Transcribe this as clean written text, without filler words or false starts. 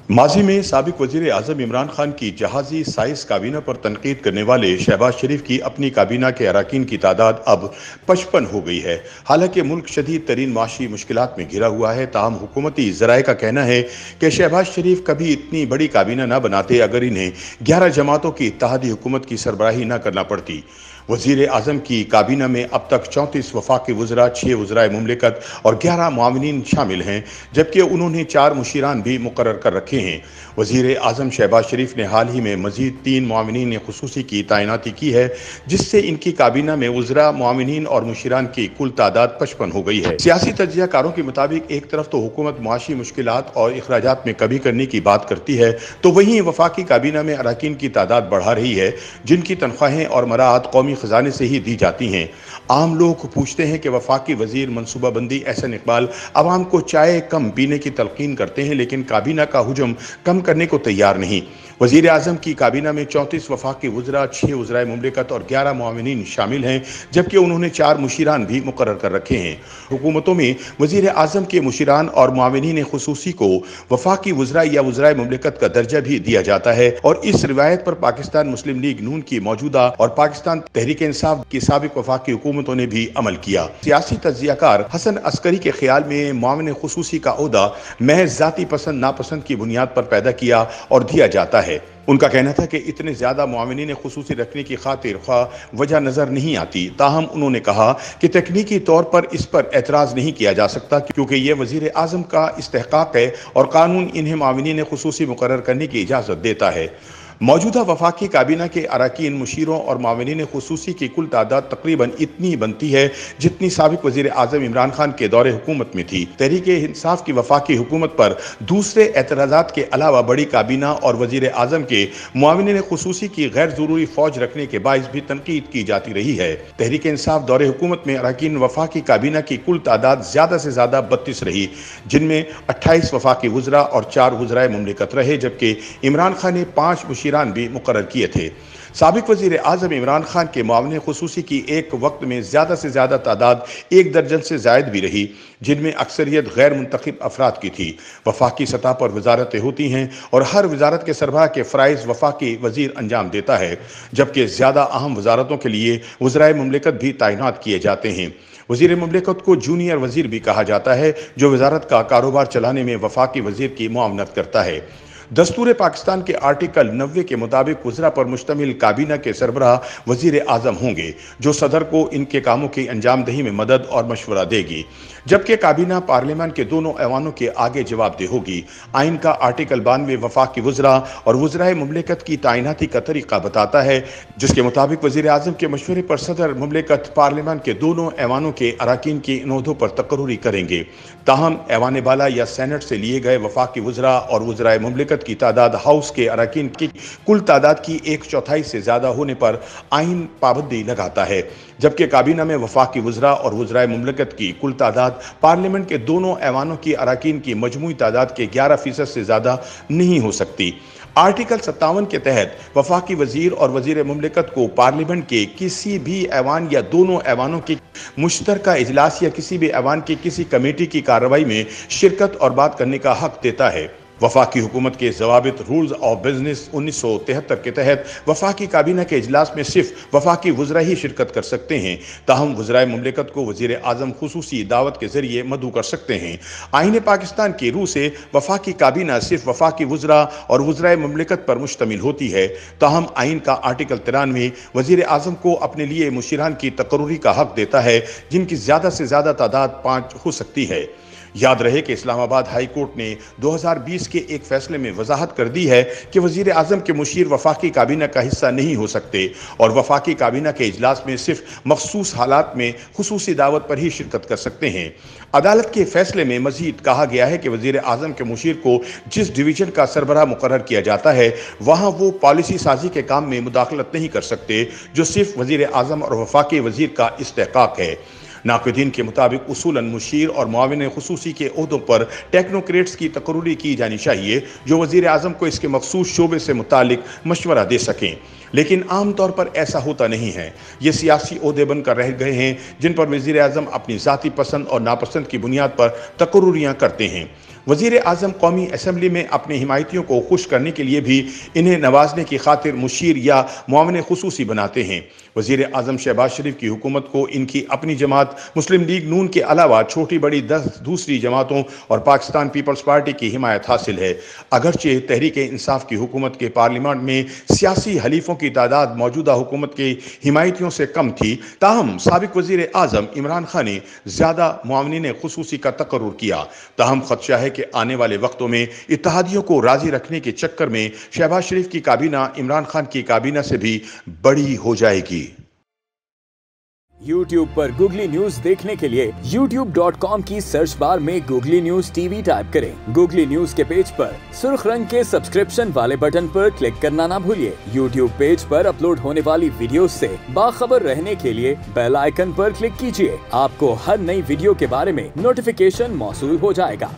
माजी में साबिक वजीर आजम इमरान खान की जहाजी साइज काबीना पर तनकीद करने वाले शहबाज शरीफ की अपनी काबीना के अरकान की तादाद अब 55 हो गई है। हालांकि मुल्क शदीद तरीन माशी मुश्किलात में घिरा हुआ है, ताहम हुकूमती ज़राए का कहना है कि शहबाज शरीफ कभी इतनी बड़ी काबीना न बनाते अगर इन्हें 11 जमातों की इत्तेहादी हुकूमत की सरबराही न करना पड़ती। वजीर आजम की काबीना में अब तक 34 वफाकी वज़रा, 6 वज़राए मुमलिकत और 11 मुआविनीन शामिल हैं, जबकि उन्होंने 4 मुशीरान भी मुकर्रर कर रखे हैं। वजीर आजम शहबाज शरीफ ने हाल ही में मजीद 3 मुआविनीन खुसूसी की तैनाती की है, जिससे इनकी काबीना में वज़रा, मुआविनीन और मुशीरान की कुल तादाद 55 हो गई है। सियासी तज्जियाकारों के मुताबिक एक तरफ तो हुकूमत मुआशी मुश्किलात और अखराजात में कमी करने की बात करती है, तो वहीं वफाकी काबीना में अरकान की तादाद बढ़ा रही है, जिनकी तनख्वाहें और मराआत कौमी खजाने से ही दी जाती हैं। आम लोग पूछते हैं कि वफाकी वजीर मनसूबाबंदी एहसन इकबाल आवाम को चाय कम पीने की तलकीन करते हैं, लेकिन काबीना का हुजम कम करने को तैयार नहीं। वजीर आजम की काबीना में 34 वफाकी वज़रा, 6 वज़राए मुमलिकत और 11 मुआविनीन शामिल हैं, जबकि उन्होंने 4 मुशीरान भी मुकर्रर कर रखे हैं। हुकूमतों में वजीर आजम के मुशीरान और मुआविनीन खुसूसी को वफाकी वज़रा या वज़राए मुमलिकत का दर्जा भी दिया जाता है, और इस रिवायत पर पाकिस्तान मुस्लिम लीग नून की मौजूदा और पाकिस्तान तहरीक इंसाफ की साबिक वफाकी हुकूमतों ने भी अमल किया। सियासी तज्जियाकार हसन अस्करी के ख्याल में मुआविन खुसूसी का ओहदा महज जाती पसंद नापसंद की बुनियाद पर पैदा किया और दिया जाता है। उनका कहना था कि इतने ज्यादा मुआविनीन खुसूसी रखने की खातिर वजह नजर नहीं आती, ताहम उन्होंने कहा कि तकनीकी तौर पर इस पर एतराज नहीं किया जा सकता, क्योंकि यह वजीर आजम का इस्तेहकाक है और कानून इन्हें मुआविनीन खुसूसी मुकर्रर करने की इजाजत देता है। मौजूदा वफाकी काबीना के अरकान, मुशीरों और मुआविनीन खुसूसी की कुल तादाद तकरीबन इतनी बनती है जितनी साबिक वजीर आजम इमरान खान के दौरे हुकूमत में थी। तहरीक इंसाफ की वफाकी हुकूमत पर दूसरे एतराज़ात के अलावा बड़ी काबीना और वजीर आजम के मुआविनीन खुसूसी की गैर ज़रूरी फौज रखने के बाइस भी तनकीद की जाती रही है। तहरीक इंसाफ दौरे हुकूमत में अरकान वफाकी काबीना की कुल तादाद ज़्यादा से ज़्यादा 32 रही, जिनमें 28 वफाकी वज़रा और 4 वज़राए मुमलिकत रहे, जबकि इमरान खान ने 5 मुशीरान भी मुकर्रर किए थे। साबिक वजीर आजम इमरान खान के मुआविन खुसूसी की एक वक्त में ज़्यादा से ज़्यादा तादाद 1 दर्जन से जायद भी रही, जिनमें अक्सरियत गैर मुंतखब अफराद की थी। वफाकी सतह पर वजारतें होती हैं और हर वजारत के सरबराह के फ़राइज़ वफाकी वजीर अंजाम देता है, जबकि ज़्यादा अहम वजारतों के लिए वज़राए मुमलिकत भी तैनात किए जाते हैं। वजीर मुमलिकत को जूनियर वजीर भी कहा जाता है, जो वजारत का कारोबार चलाने में वफाकी वजीर की मुआवनत करता है। दस्तूर पाकिस्तान के आर्टिकल 90 के मुताबिक वज़रा पर मुश्तमिल काबीना के सरबराह वजीर आजम होंगे, जो सदर को इनके कामों की अंजाम दही में मदद और मशवरा देगी, जबकि काबीना पार्लियामान के दोनों ऐवानों के आगे जवाबदेह होगी। आइन का आर्टिकल 92 वफाकी वज़रा और वज़राए मुमलिकत की तैनाती का तरीका बताता है, जिसके मुताबिक वजीर आजम के मशवरे पर सदर मुमलिकत पार्लियामान के दोनों ऐवानों के अरकान की इन ओहदों पर तकर्रुरी करेंगे। ताहम ऐवान बाला या सेनेट से लिए गए वफाकी वज़रा और वज़राए मुमलिकत की तादाद हाउस के अरकान की कुल तादाद की 1/4 से ज़्यादा होने पर आइन पाबंदी लगाता है, जबकि काबीना में वफाकी वज़रा और वज़राए मुमलिकत की कुल तादाद पार्लियामेंट के दोनों ऐवानों की अरकान की मजमूई तादाद के 11% से ज़्यादा नहीं हो सकती। आर्टिकल 57 के तहत वफाकी वजीर और वजीर मुमलिकत को पार्लियामेंट के किसी भी ऐवान या दोनों ऐवानों के मुश्तरका इजलास या किसी भी ऐवान की किसी कमेटी की कार्रवाई में शिरकत और बात करने का हक देता है। वफाकी हुकूमत के ज़वाबित रूल्स ऑफ बिजनेस 1973 के तहत वफाकी काबीना के इजलास में सिर्फ वफाकी वज़रा ही शिरकत कर सकते हैं, ताहम वज़राए मुमलिकत को वज़ीर आज़म खुसूसी दावत के ज़रिए मदऊ कर सकते हैं। आईन पाकिस्तान की रूह से वफाकी काबीना सिर्फ वफाकी वज़रा और वज़राए मुमलिकत पर मुश्तमिल होती है, ताहम आइन का आर्टिकल 93 वज़ीर आज़म को अपने लिए मुशीरान की तकर्रुरी का हक देता है, जिनकी ज़्यादा से ज़्यादा तादाद 5 हो सकती है। याद रहे कि इस्लामाबाद हाई कोर्ट ने 2020 के एक फैसले में वजाहत कर दी है कि वजीर आजम के मुशीर वफाकी काबीना का हिस्सा नहीं हो सकते और वफाकी काबीना के इजलास में सिर्फ मखसूस हालात में खुसूसी दावत पर ही शिरकत कर सकते हैं। अदालत के फैसले में मजीद कहा गया है कि वजीर आजम के मुशीर को जिस डिवीजन का सरबराह मुकर्रर किया जाता है, वहाँ वो पॉलिसी साजी के काम में मुदाखलत नहीं कर सकते, जो सिर्फ वजीर आजम और वफाकी वजीर का इस्तेहकाक है। नाक़दीन के मुताबिक उसूलन मुशीर और मुआविन खुसूसी के ओहदों पर टेक्नोक्रेट्स की तकर्रुरी की जानी चाहिए, जो वज़ीर आज़म को इसके मखसूस शोबे से मुतालिक मशवरा दे सकें, लेकिन आम तौर पर ऐसा होता नहीं है। ये सियासी ओहदे बनकर रह गए हैं जिन पर वज़ीर आज़म अपनी ज़ाती पसंद और नापसंद की बुनियाद पर तकर्रुरियाँ करते हैं। वज़ीर आज़म कौमी असम्बली में अपने हिमायतियों को खुश करने के लिए भी इन्हें नवाजने की खातिर मुशीर या मुआविन खुसूसी बनाते हैं। वज़ीर आज़म शहबाज शरीफ की हुकूमत को इनकी अपनी जमात मुस्लिम लीग नून के अलावा छोटी बड़ी 10 दूसरी जमातों और पाकिस्तान पीपल्स पार्टी की हिमायत हासिल है। अगरचे तहरीक इंसाफ की हुकूमत के पार्लियामेंट में सियासी हलीफों की तादाद मौजूदा हुकूमत के हिमायतियों से कम थी, ताहम साबिक वज़ीर आज़म इमरान खान ने ज़्यादा मुआविनीन खुसूसी का तकर्रुर किया। ताहम खदशा है कि आने वाले वक्तों में इत्तेहादियों को राजी रखने के चक्कर में शहबाज शरीफ की काबीना इमरान खान की काबीना से भी बड़ी हो जाएगी। YouTube पर गूगली न्यूज देखने के लिए youtube.com की सर्च बार में गूगली न्यूज टीवी टाइप करें। गूगली न्यूज के पेज पर सुर्ख रंग के सब्सक्रिप्शन वाले बटन पर क्लिक करना ना भूलिए। YouTube पेज पर अपलोड होने वाली वीडियोस से बाखबर रहने के लिए बेल आइकन पर क्लिक कीजिए। आपको हर नई वीडियो के बारे में नोटिफिकेशन मौसूल हो जाएगा।